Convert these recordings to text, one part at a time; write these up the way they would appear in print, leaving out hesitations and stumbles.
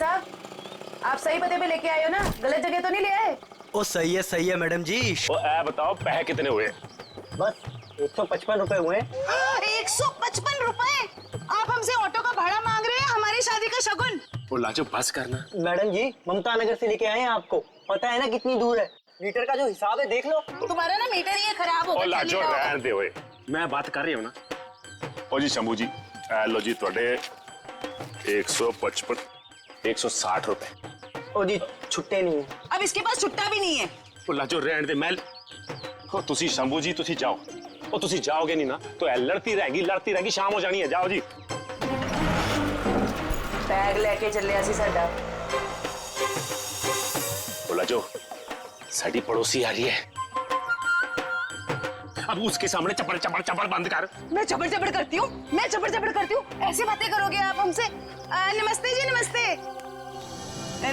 साहब, आप सही पते पे लेके आए हो ना? गलत जगह तो नहीं ले आए? ओ सही है मैडम जी। ओ बताओ पैसे कितने हुए? बस 155 रुपए हुए। 155 रुपए? आप हमसे ऑटो का भाड़ा मांग रहे हैं हमारी शादी का शगुन? ओ लाजो बस करना। मैडम जी ममता नगर से लेके आए हैं आपको, पता है ना कितनी दूर है। मीटर का जो हिसाब है देख लो। तुम्हारा ना मीटर ये खराब हो ओ गया। लाजो रहने दे ओए, मैं बात कर रही हूँ ना। ओ जी शंभू जी, लो जी थोड़े 155 160 रुपए। ओ जी छुट्टे नहीं है। अब इसके पास छुट्टा भी नहीं है। ओ लाजो रहने दे। मैं ओ तुसी शंभू जी तुसी जाओ। ओ तुसी जाओगे नहीं ना तो ए लड़ती रहेगी, शाम हो जानी है। जाओ जी। बैग लेके चले आसी साडा। ओ लाजो साडी पड़ोसी आ रही है, अब उसके सामने चपड़ चपड़ चपड़ बंद कर। मैं चबड़ चबड़ करती हूँ, मैं चबड़ चबड़ करती हूँ, ऐसी बातें करोगे आप हमसे? नमस्ते जी, नमस्ते।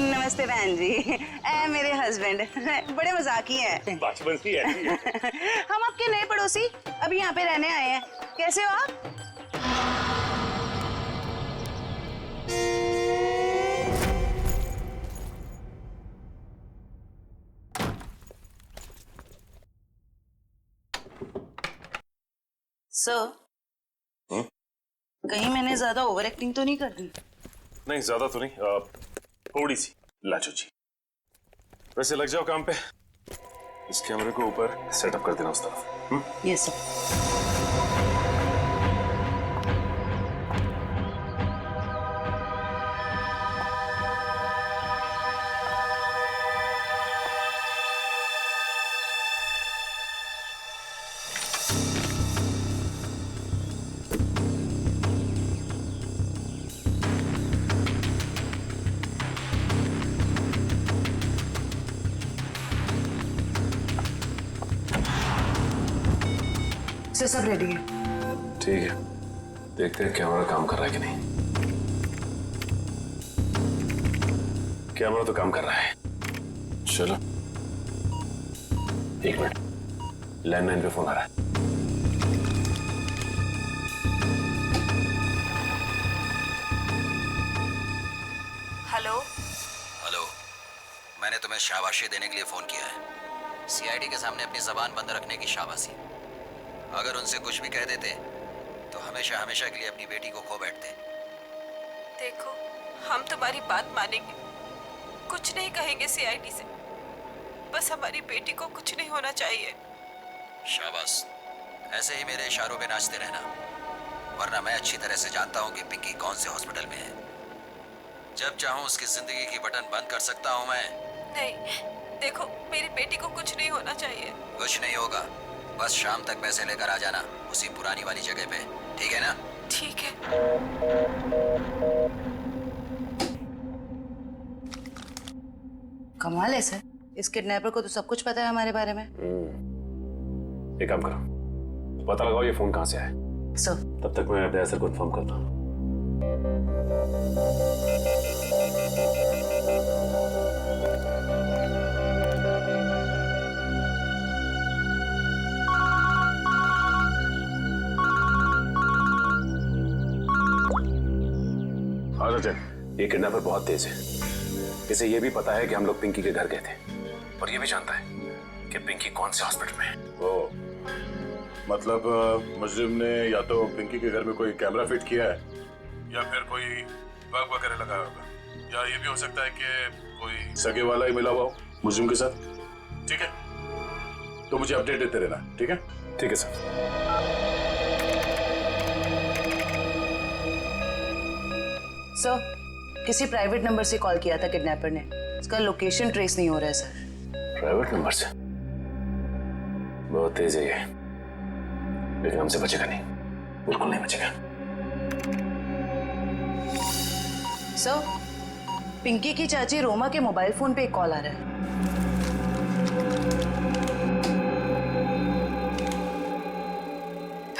नमस्ते बहन जी, मेरे हस्बैंड बड़े मजाकी हैं। बचपन से ऐसी है। हम आपके नए पड़ोसी अभी यहाँ पे रहने आए हैं। कैसे हो आप? सर, कहीं मैंने ज्यादा ओवर एक्टिंग तो नहीं कर दी? नहीं ज्यादा तो नहीं, थोड़ी सी। लाजो जी वैसे लग जाओ काम पे, इस कैमरे को ऊपर सेटअप कर देना उस तरफ। Yes sir. सब रेडी है। ठीक है, देखते हैं कैमरा काम कर रहा है कि नहीं। कैमरा तो काम कर रहा है। चलो 1 मिनट, लैंडलाइन पे फोन आ रहा है। हेलो। हेलो, मैंने तुम्हें शाबाशी देने के लिए फोन किया है। सीआईडी के सामने अपनी जबान बंद रखने की शाबाशी। अगर उनसे कुछ भी कह देते तो हमेशा हमेशा के लिए अपनी बेटी को खो बैठते। देखो, हम तुम्हारी बात मानेंगे, कुछ नहीं कहेंगे सीआईडी से। बस हमारी बेटी को कुछ नहीं होना चाहिए। शाबाश, ऐसे ही मेरे इशारों पे नाचते रहना, वरना मैं अच्छी तरह से जानता हूँ कि पिंकी कौन से हॉस्पिटल में है। जब चाहूँ उसकी जिंदगी की बटन बंद कर सकता हूँ मैं। नहीं, देखो मेरी बेटी को कुछ नहीं होना चाहिए। कुछ नहीं होगा, बस शाम तक पैसे लेकर आ जाना उसी पुरानी वाली जगह पे, ठीक है ना? ठीक है। कमाल है सर, इस किडनैपर को तो सब कुछ पता है हमारे बारे में। एक काम करो, पता लगाओ ये फोन कहाँ से आया। सर तब तक मैं अपने सर को इन्फॉर्म करता हूँ। ये किडनैपर बहुत तेज है। इसे ये भी पता है कि हम लोग पिंकी के घर गए थे, और ये भी जानता है कि पिंकी कौन से हॉस्पिटल में है। ओ, मतलब मुजरिम ने या तो पिंकी के घर में कोई कैमरा फिट किया है या फिर कोई बग वगैरह लगाया होगा, या ये भी हो सकता है कि कोई सगे वाला ही मिला हुआ हो मुजरिम के साथ। ठीक है, तो मुझे अपडेट देते रहना। ठीक है? ठीक है सर, किसी प्राइवेट नंबर से कॉल किया था किडनैपर ने, इसका लोकेशन ट्रेस नहीं हो रहा है सर। प्राइवेट नंबर से? बहुत तेज है ये, लेकिन हमसे बचेगा नहीं, बिल्कुल नहीं बचेगा। सर, पिंकी की चाची रोमा के मोबाइल फोन पे एक कॉल आ रहा है।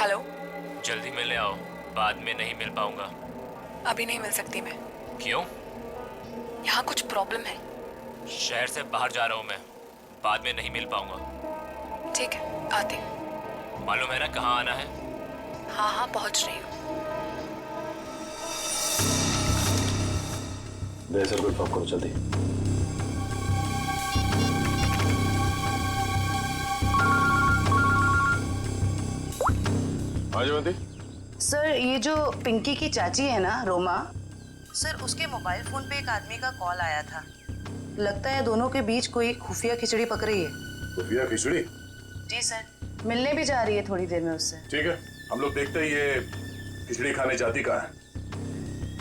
हेलो। जल्दी मिलने आओ, बाद में नहीं मिल पाऊंगा। अभी नहीं मिल सकती मैं। क्यों? यहाँ कुछ प्रॉब्लम है। शहर से बाहर जा रहा हूँ मैं, बाद में नहीं मिल पाऊंगा। ठीक है, आती हूँ। मालूम है ना कहाँ आना है? हाँ पहुँच रही हूँ। बेहतर को ड्रॉप करो जल्दी। हाँ जयवंती। सर ये जो पिंकी की चाची है ना रोमा, सर उसके मोबाइल फोन पे एक आदमी का कॉल आया था। लगता है दोनों के बीच कोई खुफिया खिचड़ी पक रही है। खुफिया खिचड़ी? जी सर, मिलने भी जा रही है थोड़ी देर में उससे। ठीक है, हम लोग देखते ही ये खिचड़ी खाने जाती कहाँ है।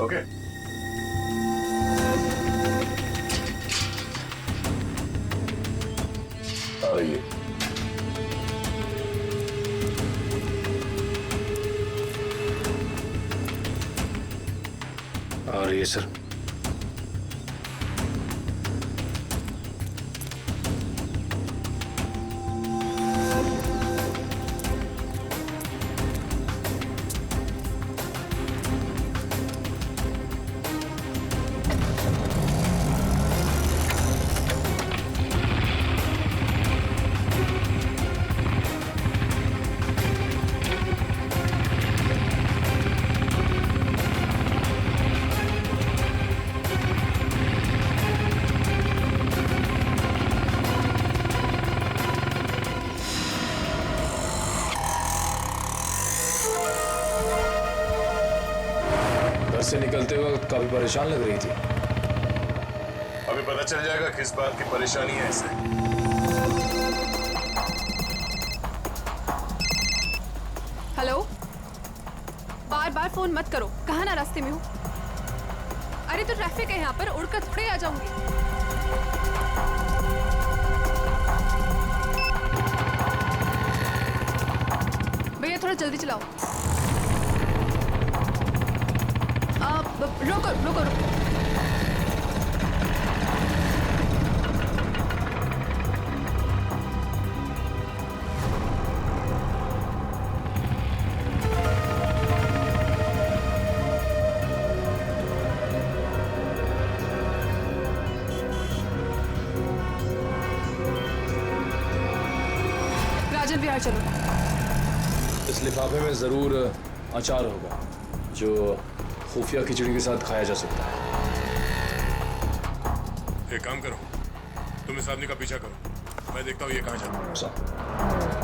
ओके। आ रही है। आ रही है सर। से निकलते वक्त काफी परेशान लग रही थी। अभी पता चल जाएगा किस बात की परेशानी है इसे। हेलो, बार बार फोन मत करो। कहाँ ना रास्ते में हूँ। अरे तो ट्रैफिक है यहाँ पर, उड़कर थोड़े आ जाऊंगी। भैया थोड़ा जल्दी चलाओ। रोको रोको रोको। राजन बिहार चलो। इस लिफाफे में जरूर अचार होगा जो खुफिया खिचड़ी के साथ खाया जा सकता है। एक काम करो, तुम इस आदमी का पीछा करो, मैं देखता हूँ ये कहाँ जाता है।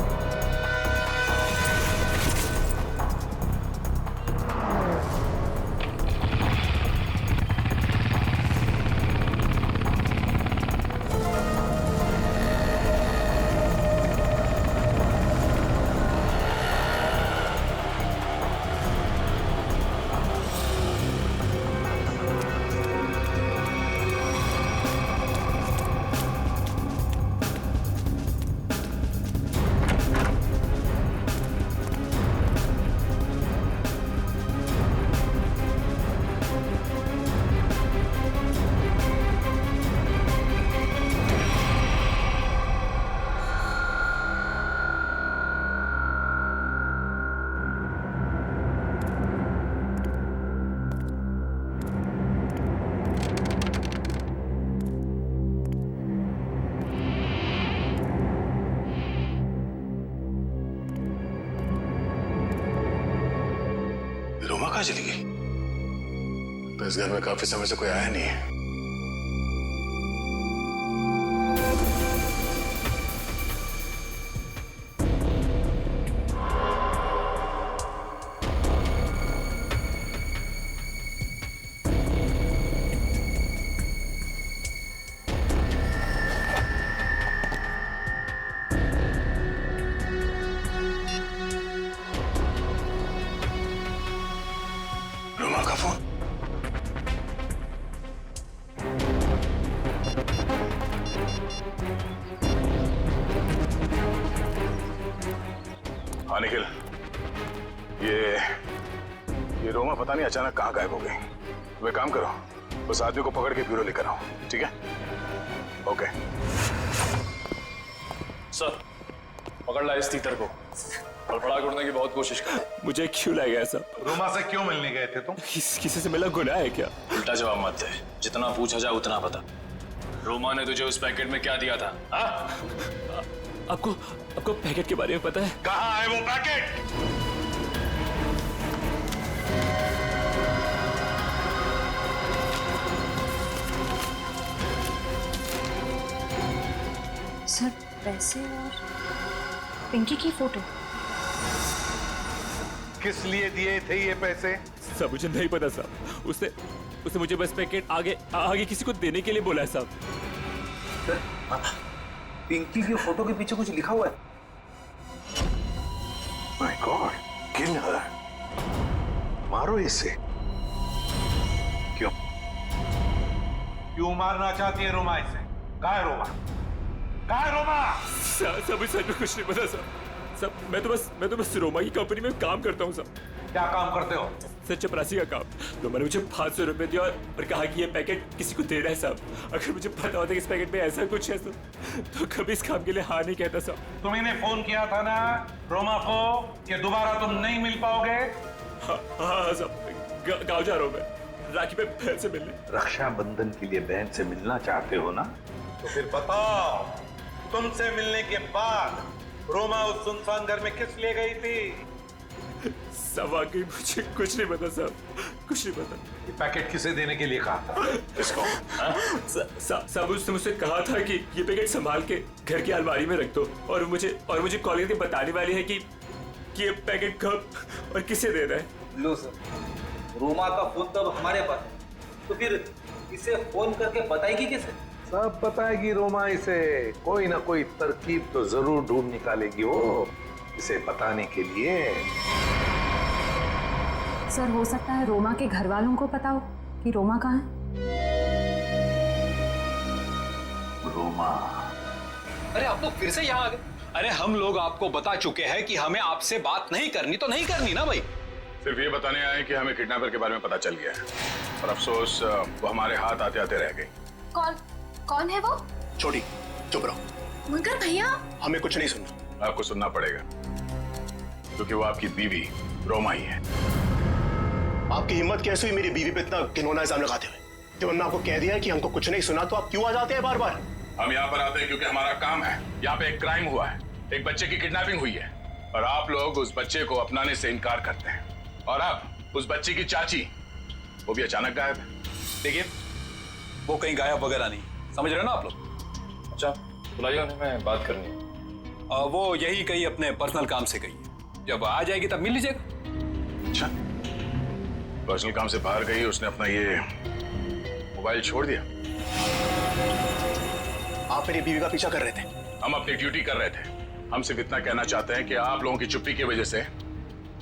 रोमा कहाँ चली गई? तो इस घर में काफी समय से कोई आया नहीं है। रोमा का फोन। हाँ निखिल, ये रोमा पता नहीं अचानक कहाँ गायब हो गई। वे काम करो, उस आदमी को पकड़ के ब्यूरो लेकर आओ, ठीक है? ओके सर, पकड़ ला इस तीतर को। फड़फड़ा उड़ने की बहुत कोशिश कर। मुझे क्यों लाया ऐसा? रोमा से क्यों मिलने गए थे तुम? किसी से मिला गुनाह है क्या? उल्टा जवाब मत दे, जितना पूछा जाए उतना बता। रोमा ने तुझे उस पैकेट में क्या दिया था? आपको पैकेट के बारे में पता है? कहाँ है वो पैकेट? पैसे और पिंकी की फोटो। किस लिए दिए थे ये पैसे? सब मुझे नहीं पता साहब। उसने उसने मुझे बस पैकेट आगे किसी को देने के लिए बोला है साहब। पिंकी की फोटो के पीछे कुछ लिखा हुआ है। माय गॉड, किल हर। मारो इसे। क्यों मारना चाहती है रोमा इसे? कहाँ है रोमा? सब सच में कुछ नहीं पता साहब। सब मैं तो बस रोमा की कंपनी में काम करता हूँ साहब। क्या काम करते हो? सर चपरासी का काम। तो मैंने मुझे 500 रुपए दिया और कहा कि ये पैकेट किसी को देना है साहब। अगर मुझे पता होता कि इस पैकेट में ऐसा कुछ है तो कभी इस काम के लिए हाँ नहीं कहता साहब। तुम्हें फोन किया था ना रोमा को कि दोबारा तुम नहीं मिल पाओगे? हाँ साहब, गाँव जा रहा हूँ मैं राखी पे बहन से मिलने। रक्षाबंधन के लिए बहन से मिलना चाहते हो ना? तो फिर बताओ, तुमसे मिलने के बाद रोमा उस सुनसान घर में किस लिए गई थी? सब वाकई मुझे कुछ नहीं पता साहब, कुछ नहीं पता। ये पैकेट किसे देने के लिए कहा था? किसको? साहब उसने मुझसे कहा था कि ये पैकेट संभाल के घर की अलमारी में रख दो और मुझे कॉल करके बताने वाली है कि ये पैकेट कब और किसे देना है। लो सर, रोमा का फोन तब हमारे पास, तो फिर इसे फोन करके बताएगी किसे? सब बताएगी रोमा इसे। कोई ना कोई तरकीब तो जरूर ढूंढ निकालेगी वो इसे बताने के लिए। सर हो सकता है रोमा के घर वालों को पता हो कि रोमा कहाँ है। रोमा? अरे आप लोग फिर से यहाँ आ गए। अरे हम लोग आपको बता चुके हैं कि हमें आपसे बात नहीं करनी तो नहीं करनी ना भाई। सिर्फ ये बताने आए कि हमें किडनैपर के बारे में पता चल गया है और अफसोस वो हमारे हाथ आते आते रह गई। कौन है वो? छोटी चुप रहो। मगर भैया हमें कुछ नहीं सुनना। आपको सुनना पड़ेगा क्योंकि वो आपकी बीवी रोमा ही है। आपकी हिम्मत कैसे हुई मेरी बीवी पे इतना घिनौना इल्जाम लगाते हुए? जब हमने आपको कह दिया है कि हमको कुछ नहीं सुना तो आप क्यों आ जाते हैं बार बार? हम यहाँ पर आते हैं क्योंकि हमारा काम है। यहाँ पे एक क्राइम हुआ है, एक बच्चे की किडनैपिंग हुई है और आप लोग उस बच्चे को अपनाने से इनकार करते हैं। और अब उस बच्ची की चाची वो भी अचानक गायब है। देखिए वो कहीं गायब वगैरह नहीं, समझ रहे हो ना आप लोग? अच्छा बुलाइए उन्हें, मैं बात करनी है। वो यही कहीं अपने पर्सनल काम से गई है, जब आ जाएगी तब मिल लीजिएगा। अच्छा, पर्सनल काम से बाहर गई, उसने अपना ये मोबाइल छोड़ दिया। आप मेरी बीवी का पीछा कर रहे थे? हम अपनी ड्यूटी कर रहे थे। हम सिर्फ इतना कहना चाहते हैं कि आप लोगों की चुप्पी की वजह से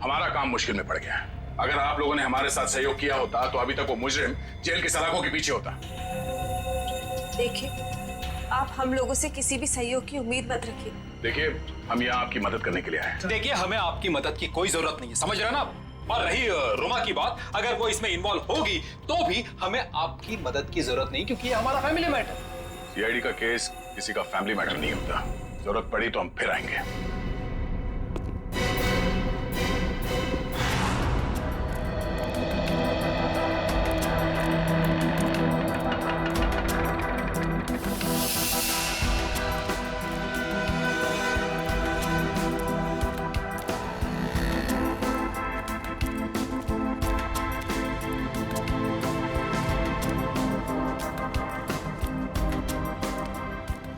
हमारा काम मुश्किल में पड़ गया है। अगर आप लोगों ने हमारे साथ सहयोग किया होता तो अभी तक वो मुजरिम जेल की सलाखों के पीछे होता। देखिए, आप हम लोगों से किसी भी सहयोग की उम्मीद मत रखिए। देखिए, हम यहाँ आपकी मदद करने के लिए आए हैं। देखिए हमें आपकी मदद की कोई जरूरत नहीं है, समझ रहे हो ना आप? और रही रोमा की बात, अगर वो इसमें इन्वॉल्व होगी तो भी हमें आपकी मदद की जरूरत नहीं, क्योंकि ये हमारा फैमिली मैटर। सीआईडी का केस किसी का फैमिली मैटर नहीं होता। जरूरत पड़ी तो हम फिर आएंगे।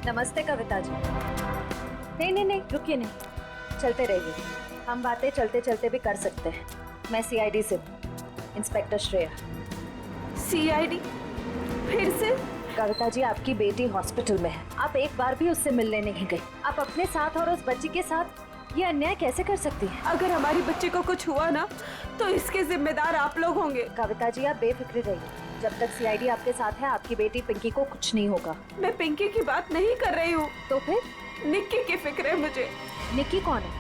नमस्ते कविता जी। नहीं रुकिए, नहीं चलते रहिए। हम बातें चलते चलते भी कर सकते हैं। मैं सीआईडी से हूँ, इंस्पेक्टर श्रेया। सीआईडी? फिर से? कविता जी, आपकी बेटी हॉस्पिटल में है, आप एक बार भी उससे मिलने नहीं गई। आप अपने साथ और उस बच्ची के साथ ये अन्याय कैसे कर सकती हैं? अगर हमारी बच्ची को कुछ हुआ ना तो इसके जिम्मेदार आप लोग होंगे। कविता जी, आप बेफिक्र रहिए। जब तक सीआईडी आपके साथ है, आपकी बेटी पिंकी को कुछ नहीं होगा। मैं पिंकी की बात नहीं कर रही हूँ। तो फिर? निक्की की फिक्र है मुझे। निक्की कौन है?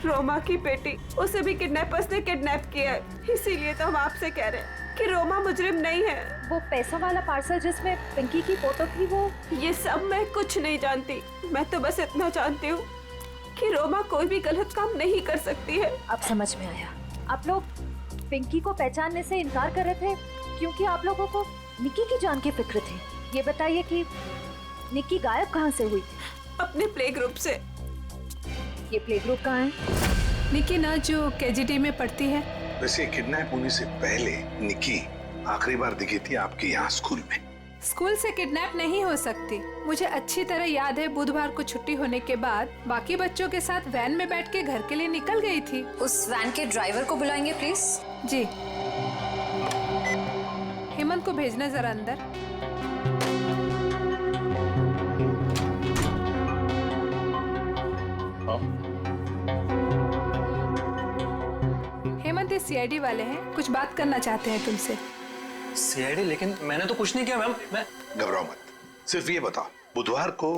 रोमा की बेटी। उसे भी किडनैपर्स ने किडनैप किया है, इसीलिए तो हम आपसे कह रहे हैं कि रोमा मुजरिम नहीं है। वो पैसा वाला पार्सल जिसमें पिंकी की फोटो थी, वो? ये सब मैं कुछ नहीं जानती। मैं तो बस इतना जानती हूँ कि रोमा कोई भी गलत काम नहीं कर सकती है। अब समझ में आया। आप लोग पिंकी को पहचानने से इनकार कर रहे थे क्योंकि आप लोगों को निक्की की जान की फिक्र थी। ये बताइए कि निक्की गायब कहाँ से हुई थी? अपने प्ले ग्रुप से। ये प्ले ग्रुप कहाँ है? निक्की ना जो केजीटी में पढ़ती है। वैसे किडनैप होने से पहले निक्की आखिरी बार दिखी थी आपके यहाँ स्कूल में। स्कूल से किडनैप नहीं हो सकती। मुझे अच्छी तरह याद है बुधवार को छुट्टी होने के बाद बाकी बच्चों के साथ वैन में बैठ के घर के लिए निकल गई थी। उस वैन के ड्राइवर को बुलाएंगे प्लीज। जी। हेमंत को भेजना जरा अंदर। हेमंत ये सीआईडी वाले हैं, कुछ बात करना चाहते हैं तुमसे। सीआईडी? लेकिन मैंने तो कुछ नहीं किया मैम। मैं घबराओ मत, सिर्फ ये बताओ, बुधवार को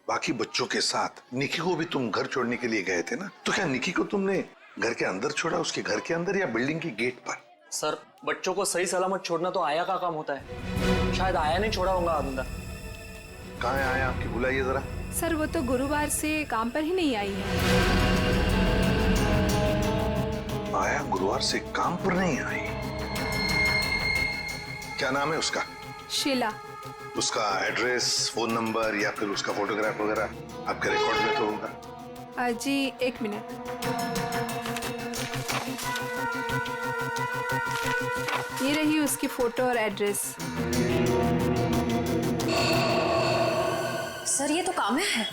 बाकी बच्चों के साथ निकी को भी तुम घर छोड़ने के लिए गए थे ना? तो क्या निकी को तुमने घर के अंदर छोड़ा, उसके घर के अंदर या बिल्डिंग की गेट पर? सर, बच्चों को सही सलामत छोड़ना तो आया का काम होता है। शायद आया नहीं छोड़ा होगा अंदर। कहाँ है आया आपकी? बुलाइए जरा। सर वो तो गुरुवार से काम पर ही नहीं आई है। आया गुरुवार से काम पर नहीं आई? क्या नाम है उसका? शीला। उसका एड्रेस, फोन नंबर या फिर उसका फोटोग्राफ वगैरह आपके रिकॉर्ड में तो होगा? जी एक मिनट। ये रही उसकी फोटो और एड्रेस। सर ये तो काम्या है।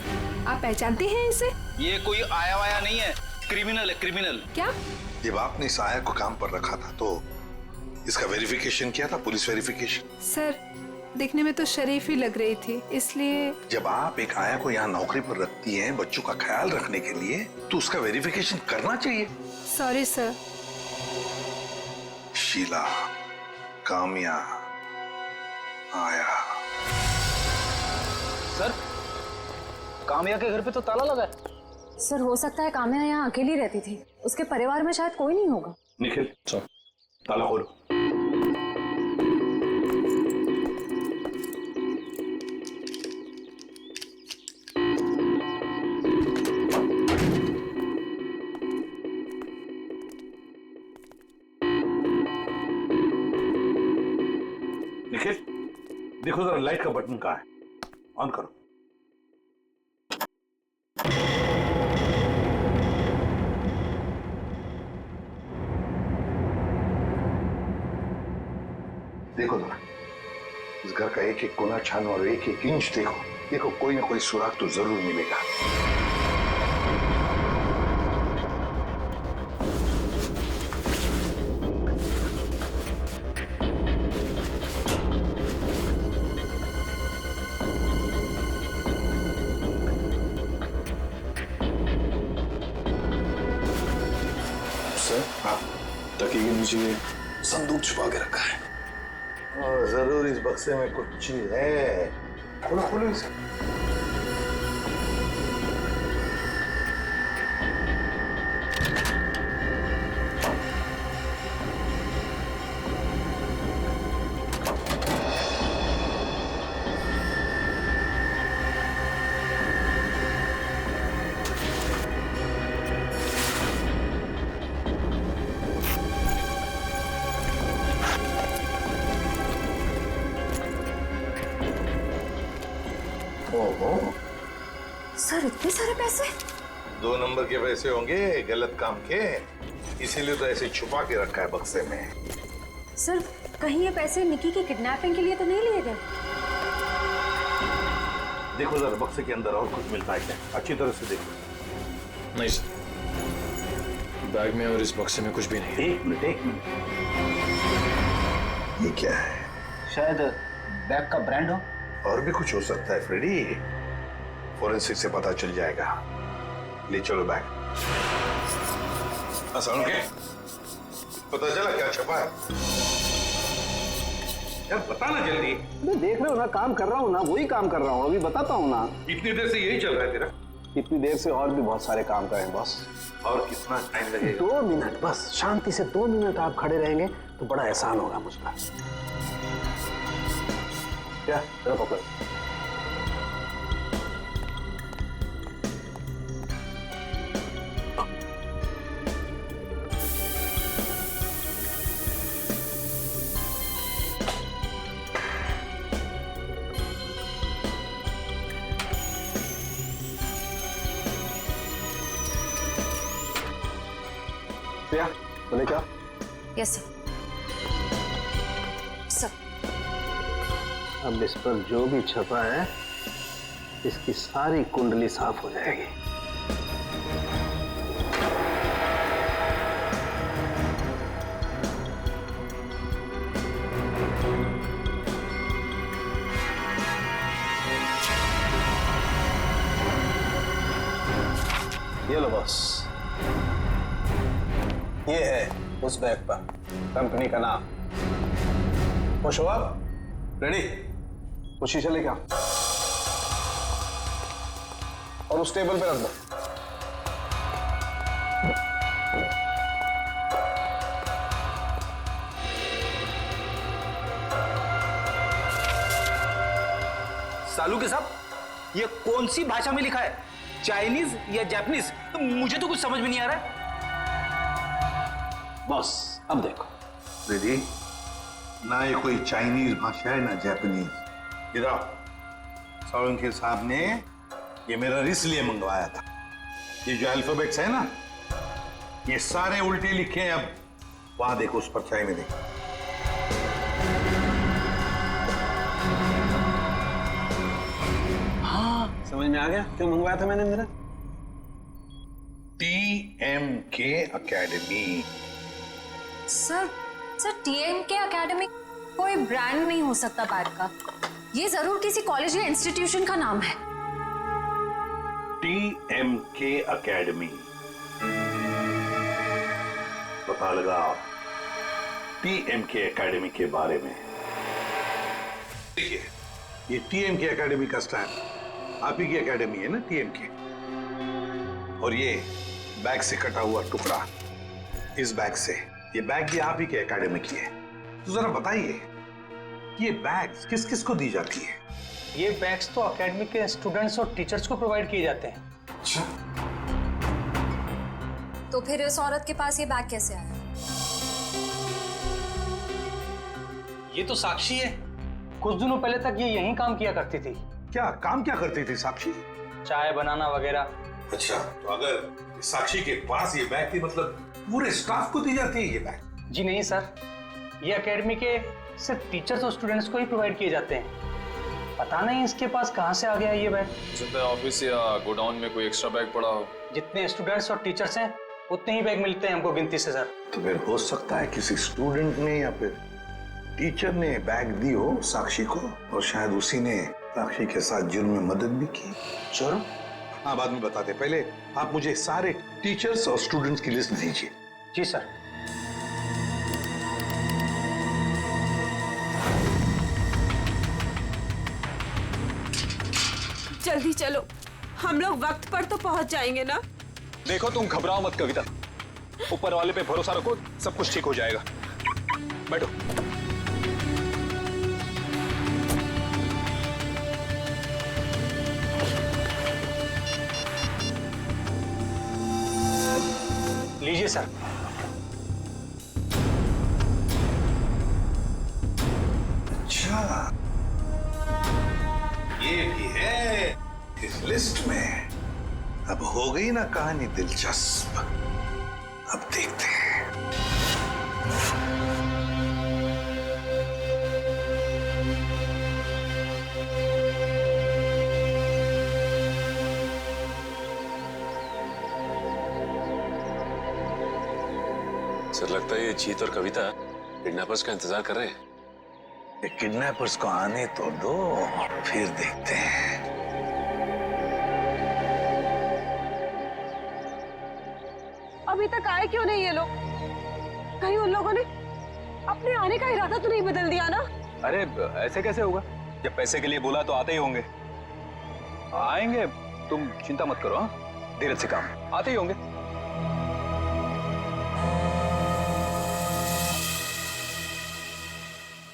आप पहचानती हैं इसे? ये कोई आया वाया नहीं है, क्रिमिनल है, क्रिमिनल। क्या? जब आपने इस आया को काम पर रखा था तो इसका वेरिफिकेशन किया था, पुलिस वेरिफिकेशन? सर दिखने में तो शरीफ ही लग रही थी, इसलिए। जब आप एक आया को यहाँ नौकरी पर रखती हैं बच्चों का ख्याल रखने के लिए, तो उसका वेरिफिकेशन करना चाहिए। Sorry sir. शीला, काम्या, आया। सर, काम्या के घर पे तो ताला लगा है। सर हो सकता है काम्या यहाँ अकेली रहती थी, उसके परिवार में शायद कोई नहीं होगा। निखिल, ताला खोलो। निखिल, देखो जरा लाइट का बटन कहाँ है, ऑन करो। देखो जरा, इस घर का एक एक कोना छानो और एक एक इंच देखो। देखो कोई ना कोई सुराग तो जरूर मिलेगा। सर, हाँ, तकिए के नीचे संदूक छुपा के रखा है। जरूर इस बक्से में कुछ चीज है। खोलो खोलो इसे। सर इतने सारे पैसे? 2 नंबर के पैसे होंगे गलत काम के, इसीलिए तो ऐसे छुपा के रखा है बक्से में। सर कहीं ये पैसे निकी की किडनैपिंग के लिए तो नहीं लिए गए? देखो जरा बक्से के अंदर और कुछ मिलता है क्या, अच्छी तरह से देखो। नहीं सर, बैग में और इस बक्से में कुछ भी नहीं है। एक मिनट। ये क्या है? शायद बैग का ब्रांड हो। और भी कुछ हो सकता है फ्रेडी, फोरेंसिक से पता चल जाएगा। ले चलो बैग। असलम के पता चला क्या छपा है? यार बता ना जल्दी। देख रहे हो ना, काम कर रहा हूँ ना, वही काम कर रहा हूँ, अभी बताता हूँ ना। इतनी देर से यही चल रहा है तेरा? इतनी देर से और भी बहुत सारे काम करें बॉस। और कितना टाइम लगेगा? 2 मिनट बस, शांति से 2 मिनट आप खड़े रहेंगे तो बड़ा एहसान होगा मुझ पर। क्या पकड़। बोले क्या? Yes sir. अब इस पर जो भी छपा है इसकी सारी कुंडली साफ हो जाएगी। ये लो बॉस, ये है उस बैग पर कंपनी का नाम। खुश हो आप? रेडी? वो शीशा लेके आओ और उस टेबल पे रख दो। सालू के साहब, ये कौन सी भाषा में लिखा है? चाइनीज या जापानीज? तो मुझे तो कुछ समझ में नहीं आ रहा है। बॉस अब देखो रेडी, ना ये कोई चाइनीज भाषा है ना जापानीज। इधर सालुंके साहब ने ये मेरा इसलिए मंगवाया था। ये जो अल्फाबेट्स है ना, ये सारे उल्टे लिखे हैं। अब वहां देखो उस परछाई में देखो। हाँ समझ में आ गया क्यों मंगवाया था मैंने मेरा। TMK academy. Sir TMK academy कोई ब्रांड नहीं हो सकता बैग का। ये जरूर किसी कॉलेज या इंस्टीट्यूशन का नाम है। TMK एकेडमी, पता लगाओ TMK एकेडमी के बारे में। देखिए ये TMK एकेडमी का स्टैंड आप ही की एकेडमी है ना, TMK। और ये बैग से कटा हुआ टुकड़ा, इस बैग से, ये बैग भी आप ही के एकेडमी की है। तो जरा बताइए ये बैग्स किस किस को दी जाती है? ये बैग्स तो एकेडमी के स्टूडेंट्स और टीचर्स को प्रोवाइड किए जाते हैं। अच्छा, तो फिर इस औरत के पास ये बैग कैसे आया? ये तो साक्षी है, कुछ दिनों पहले तक ये यहीं काम किया करती थी। क्या काम क्या करती थी साक्षी? चाय बनाना वगैरह। अच्छा, तो अगर साक्षी के पास ये बैग थी, मतलब पूरे स्टाफ को दी जाती है ये बैग? जी नहीं सर, ये एकेडमी के सिर्फ टीचर्स और स्टूडेंट्स को ही प्रोवाइड किए जाते हैं। पता नहीं इसके पास कहाँ से आ गया ये बैग। सकता है ऑफिस या गोडाउन में कोई एक्स्ट्रा बैग पड़ा हो। जितने स्टूडेंट्स और टीचर्स हैं उतने ही बैग मिलते हैं हमको गिनती से सर। तो फिर हो सकता है किसी स्टूडेंट ने या फिर टीचर ने बैग दी हो साक्षी को, और शायद उसी ने साक्षी के साथ जुर्म में मदद भी की। जुर्म? हाँ बाद में बताते, पहले आप मुझे सारे टीचर्स और स्टूडेंट्स की लिस्ट दीजिए। जी सर। जल्दी चलो, हम लोग वक्त पर तो पहुंच जाएंगे ना। देखो तुम घबराओ मत कविता, ऊपर वाले पे भरोसा रखो, सब कुछ ठीक हो जाएगा। बैठो। लीजिए सर। अच्छा, ये भी है इस लिस्ट में। अब हो गई ना कहानी दिलचस्प। अब देखते हैं। सर लगता है ये जीत और कविता किडनैपर्स का इंतजार कर रहे हैं। ये किडनैपर्स को आने तो दो, फिर देखते हैं। अभी तक आए क्यों नहीं ये लोग? कहीं उन लोगों ने अपने आने का इरादा तो नहीं बदल दिया ना? अरे ऐसे कैसे होगा? जब पैसे के लिए बोला तो आते ही होंगे। आएंगे, तुम चिंता मत करो। हाँ, धीरज से काम, आते ही होंगे।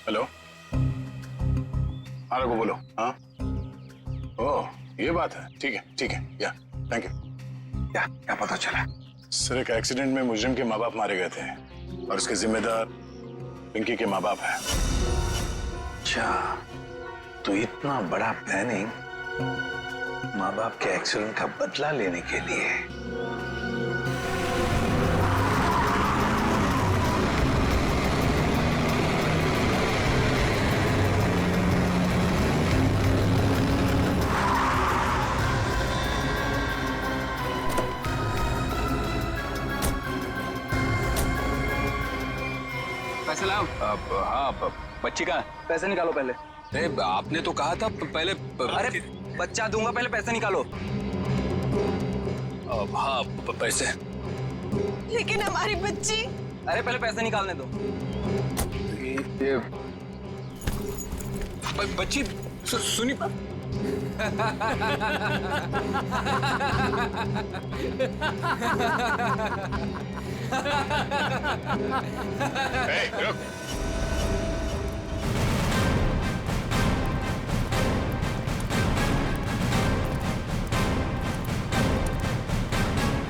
हेलो, हाँ रघु बोलो। हाँ, ओह ये बात है, ठीक है, या थैंक यू। क्या पता चला? सर एक एक्सीडेंट में मुजरिम के माँ बाप मारे गए थे और उसके जिम्मेदार पिंकी के माँ बाप हैं। अच्छा, तो इतना बड़ा प्लानिंग माँ बाप के एक्सीडेंट का बदला लेने के लिए। सलाम। हाँ, बच्ची कहाँ है? पैसे निकालो पहले। अरे आपने तो कहा था पहले। अरे बच्चा दूंगा, पहले पैसे निकालो। हाँ, पैसे। लेकिन हमारी बच्ची। अरे पहले पैसे निकालने दो। ये बच्ची सुनी। रुक।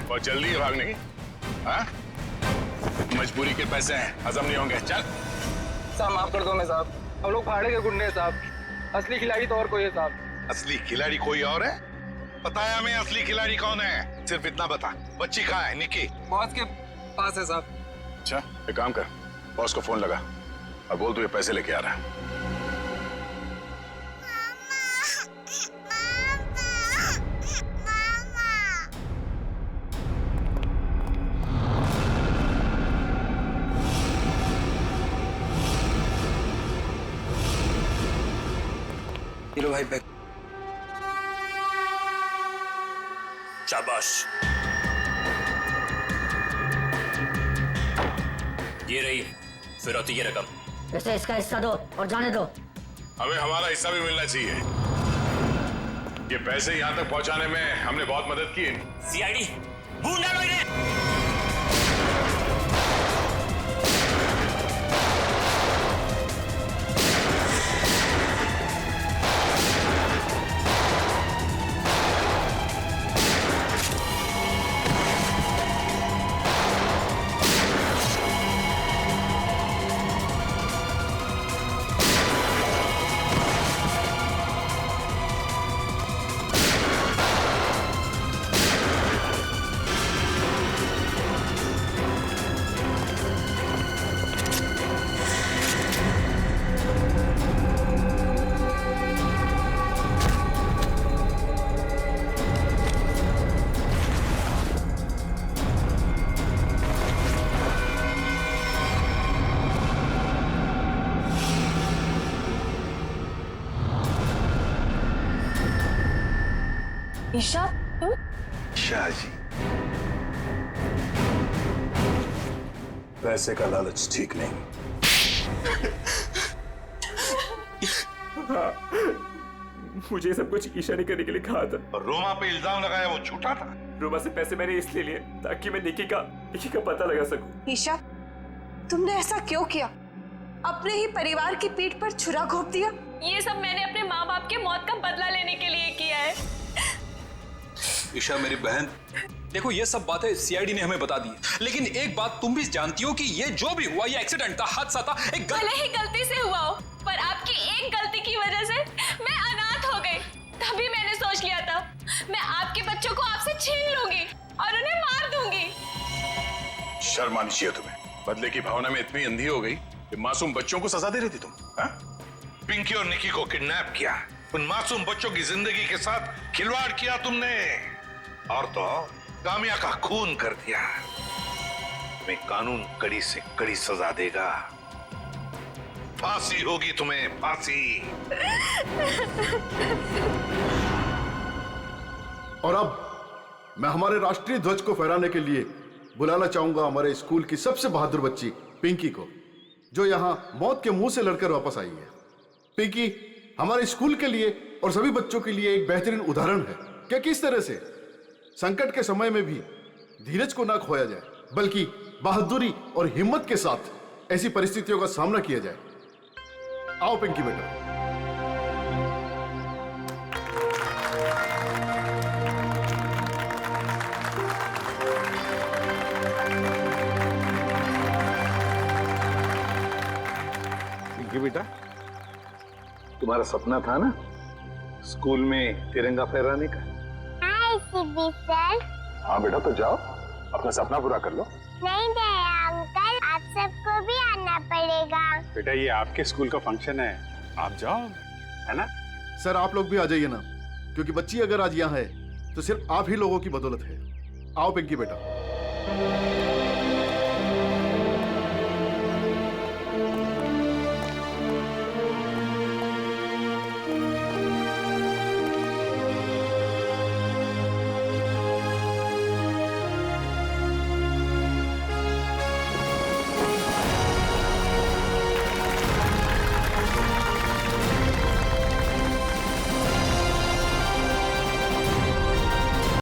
बहुत जल्दी है भागने की। हाँ? मजबूरी के पैसे हैं, हजम नहीं होंगे। चल। साहब माफ कर दो मैं साहब, हम लोग भाड़े के गुंडे हैं साहब, असली खिलाड़ी तो और कोई है साहब। असली खिलाड़ी कोई और है? बताया हमें असली खिलाड़ी कौन है, सिर्फ इतना बता। बच्ची कहाँ है? निकी बॉस के पास है साहब। अच्छा, एक काम कर, बॉस को फोन लगा और बोल तू ये पैसे लेके आ रहा है। लो भाई बैग। शाबाश। ये रही फिरौती की रकम। इसे इसका हिस्सा दो और जाने दो। हमें हमारा हिस्सा भी मिलना चाहिए। ये पैसे यहाँ तक पहुँचाने में हमने बहुत मदद की। सीआईडी ढूंढ डालो इन्हें। ईशा, तुम? शाह जी, पैसे का लालच ठीक नहीं। हाँ, मुझे सब कुछ ईशा ने करने के लिए कहा था। और रोमा पे इल्जाम लगाया वो झूठा था। रोमा से पैसे मैंने इसलिए लिए ताकि मैं निकी का पता लगा सकूं। ईशा, तुमने ऐसा क्यों किया? अपने ही परिवार की पीठ पर छुरा घोंप दिया। ये सब मैंने अपने माँ बाप के मौत का बदला लेने के लिए किया है। ईशा मेरी बहन, देखो ये सब बातें सीआईडी ने हमें बता दी, लेकिन एक बात तुम भी जानती हो कि ये जो भी हुआ ये एक्सीडेंट था, हादसा था, एक भले ही गलती से हुआ हो, पर आपकी एक गलती की वजह से मैं अनाथ हो गई। तभी मैंने सोच लिया था मैं आपके बच्चों को आपसे छीन लूंगी और उन्हें मार दूंगी। शर्म आनी चाहिए तुम्हें। बदले की भावना में इतनी अंधी हो गई कि मासूम बच्चों को सजा दे रही थी तुम। हाँ? पिंकी और निकी को किडनैप किया, उन मासूम बच्चों की जिंदगी के साथ खिलवाड़ किया तुमने, और तो कामिया का खून कर दिया। मैं कानून कड़ी से कड़ी सजा देगा, फांसी होगी तुम्हें, फांसी। और अब मैं हमारे राष्ट्रीय ध्वज को फहराने के लिए बुलाना चाहूंगा हमारे स्कूल की सबसे बहादुर बच्ची पिंकी को, जो यहां मौत के मुंह से लड़कर वापस आई है। पिंकी हमारे स्कूल के लिए और सभी बच्चों के लिए एक बेहतरीन उदाहरण है कि किस तरह से संकट के समय में भी धीरज को ना खोया जाए, बल्कि बहादुरी और हिम्मत के साथ ऐसी परिस्थितियों का सामना किया जाए। आओ पिंकी बेटा। पिंकी बेटा, तुम्हारा सपना था ना स्कूल में तिरंगा फहराने का? सर। हाँ बेटा, तो जाओ अपना सपना पूरा कर लो। नहीं अंकल, आप सबको भी आना पड़ेगा। बेटा ये आपके स्कूल का फंक्शन है, आप जाओ, है ना? सर आप लोग भी आ जाइए ना, क्योंकि बच्ची अगर आज यहाँ है तो सिर्फ आप ही लोगों की बदौलत है। आओ पिंकी बेटा।